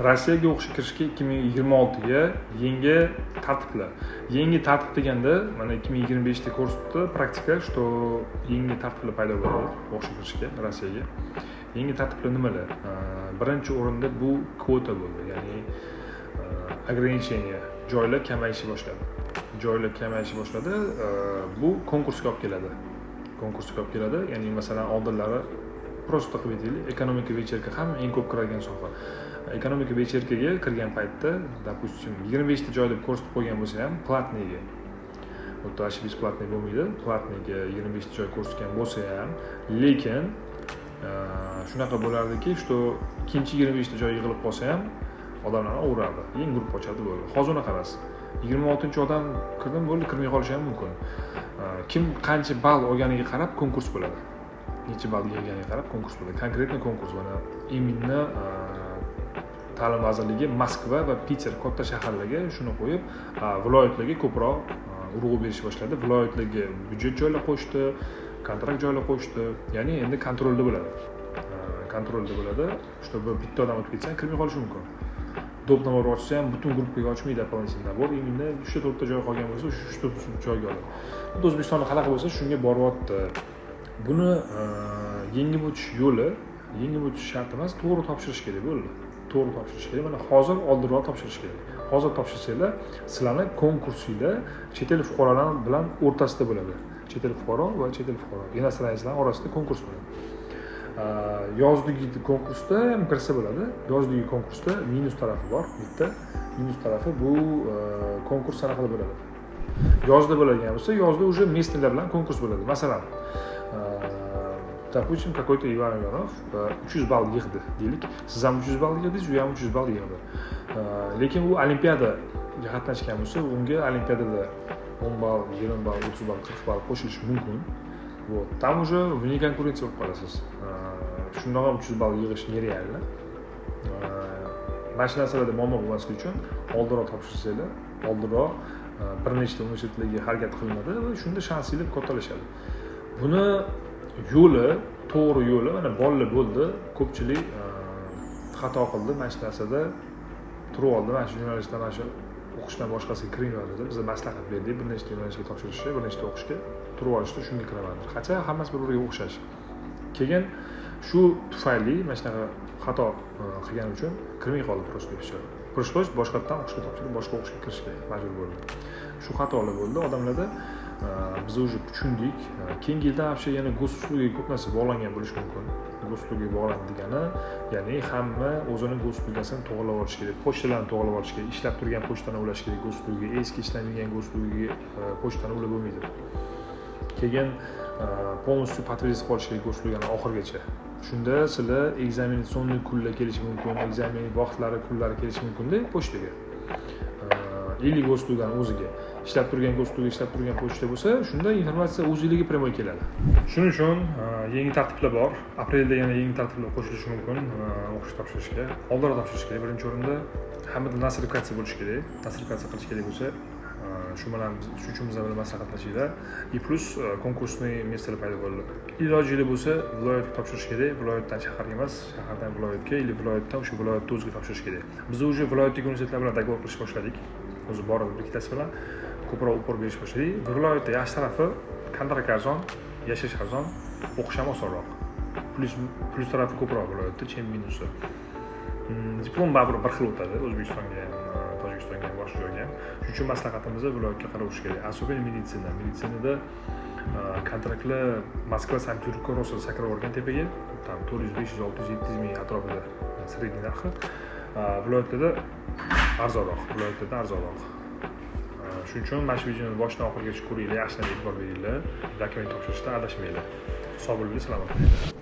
Rossiyaga o'qishga kirishga 2026ga yangi tartiblar. Yangi tartib deganda mana 2025 ko'rsatdi praktika, что yangi tartiblar paydo bo'ladi o'qishga kirishga Rossiyaga. Yangi tartiblar nimalar? Birinchi o'rinda bu kvota bo'ldi, ya'ni ограничение joylar kamayishni boshladi. Joylar kamayishni boshladi. Bu konkursga olib keladi. Ya'ni masalan oldinlari просто qilib aytaylik, ekonomika вечерка ham eng ko'p kiradigan soha. Ekonomika вечеркаga kirgan paytda, допустим, 25 ta joy deb ko'rsatib qo'ygan bo'lsa ham, platniyga o'tda besplatniy bo'lmaydi. Platniyga 25 ta joy ko'rsatgan bo'lsa ham, lekin shunaqa bo'lardiki, что ikkinchi 25 ta joy yig'ilib qolsa ham odamlarni uradi. Yangi guruh ochadi bo'ldi. Hozir unaqa emas. 26-odam kirdim bo'ldi, kirmay qolishi ham mumkin. Kim qancha ball olganiga qarab konkurs bo'ladi. Necha ball yig'ganiga qarab konkurs bo'ladi. Konkretniy konkurs mana именно ta'lim vazirligi Moskva va Piter katta shaharlarga shuni qo'yib, viloyatlarga ko'proq urg'u berishni boshladi. Viloyatlarga byudjet joylar qo'shdi, kontrakt joylar qo'shdi. Ya'ni endi kontrolda bo'ladi. Чтобы bitta odam o'tib ketsa, kirmay qolishi mumkin. Do'p navor ochsa ham butun gruppaga ochmaydi doполнительно. Bor, именно 3-4 ta joy qolgan bo'lsa, shu 3-4 joyga oladi. Bu O'zbekistonda qanaqa bo'lsa, shunga boryapti. Buni yengib o'tish yo'li, yengib o'tish shart emas, to'g'ri topshirish kerak bo'ldi. To'g'ri topshirish kerak. Mana hozir oldinroq topshirish kerak. Hozir topshirsanglar, sizlarni konkursinglar chet el fuqarolar bilan o'rtasida bo'ladi. Chet el fuqaro va chet el fuqaro. Inosraniylar orasida konkurs bo'ladi. Yozdagi konkursda ham kirsa bo'ladi. Yozdagi konkursda minus tarafi bor. Bitta minus tarafi bu konkurs sanaqada bo'ladi. Yozda bo'ladigan bo'lsa, yozda уже местныйlar bilan konkurs bo'ladi. Masalan, допустим, какой-то Иван Иванов 300 ball yig'di deylik. Siz ham 300 ball yig'dingiz, u ham 300 ball yig'di. Lekin u olimpiadaga qatnashgan bo'lsa, unga olimpiadada 10 ball, 20 ball, 30 ball, 40 ball qo'shilishi mumkin. Вот, там уже вне конкуренции bo'lib qolasiz. Shundoq ham 300 ball yig'ish nerealni. Mana shu narsalarda muammo bo'lmasligi uchun oldinroq topshirsanglar, oldinroq bir nechta universitetlarga harakat qilinadi va shunda shansinglar kattalashadi. Buni yo'li, to'g'ri yo'li mana bolalar bo'ldi, ko'pchilik xato qildi mana shu narsada. Turib oldi, mana shu jurnalistlar mana shu o'qishdan boshqasiga kirmaydi. Biz maslahat berdik, bir nechta yo'nalishga topshirishga, bir nechta o'qishga turib olishda shunga kiraman. Qancha hammasi bir-biriga o'xshash. Keyin shu tufayli mana shunaqa xato qilgani uchun kirmay qoldi просто все. Пришлось boshqatdan o'qishga topshirib, boshqa o'qishga kirishga majbur bo'ldim. Shu xatolar bo'ldi odamlarda. Biz уже tushundik. Keyingi yilda вообще yana go'slugiga ko'p narsa bog'langan bo'lishi mumkin. Go'slugiga bog'landi degani, ya'ni hamma o'zining go'slugasini to'g'rilab olish kerak, pochtalarni to'g'rilab olish kerak, ishlab turgan pochtani ulash kerak, go'slugiga, eski ishlamaydigan go'slugiga pochtani ulab bo'lmaydi. Keyin полностью подтвердить qilish kerak go'slugani oxirigacha. Shunda sizlar ekzaminatsionni kunlar kelishi mumkin, ekzamen vaqtlari, kunlari kelishi mumkin-da pochtaga. Или go'slugani o'ziga. Ishlab turgan go'slugi, ishlab turgan pochta bo'lsa, shunda informatsiya o'ziligiga primoy keladi. Shuning uchun yangi tartiblar bor. Aprelda yana yangi tartiblar qo'shilishi mumkin o'qish topshirishga. Oldinroq topshirish kerak. Birinchi o'rinda hammada nostrifikatsiya bo'lishi kerak. Nostrifikatsiya qilish kerak bo'lsa, shu bilan shu uchun biz bilan maslahatlashinglar. И plus konkursniy messalar paydo bo'ldi. Iloji bo'lsa, viloyatga topshirish kerak. Viloyatdan shaharga emas, shahardan viloyatga, или viloyatdan o'sha viloyatda o'ziga topshirish kerak. Biz уже viloyatdagi universitetlar bilan dogovor qilish boshladik. O'zi borib ikkitasi bilan ko'proq upor berish boshladik. Viloyatda yaxshi tarafi kontrakt arzon, yashash arzon, o'qish ham osonroq. Plus tarafi ko'proq viloyatda, chem minusi. Diplom baribir bir xil o'tadi O'zbekistonga ham, Tojikistonga ham, boshqa joyga ham. Shuning uchun maslahatimiz viloyatga qarab o'qish kerak. Особенно meditsina. Meditsinada kontraktlar Moskva, Sankt-Peterburg rosa sakrab olgan tepaga, tam 400, 500, 600, 700 ming atrofida sredniy narxi. Viloyatda arzonroq. Shuning uchun mana shu videoni boshidan oxirigacha ko'ringlar, yaxshilab e'tibor beringlar. Dokument topshirishda adashmanglar. Sog' bo'linglar, salomat bo'linglar.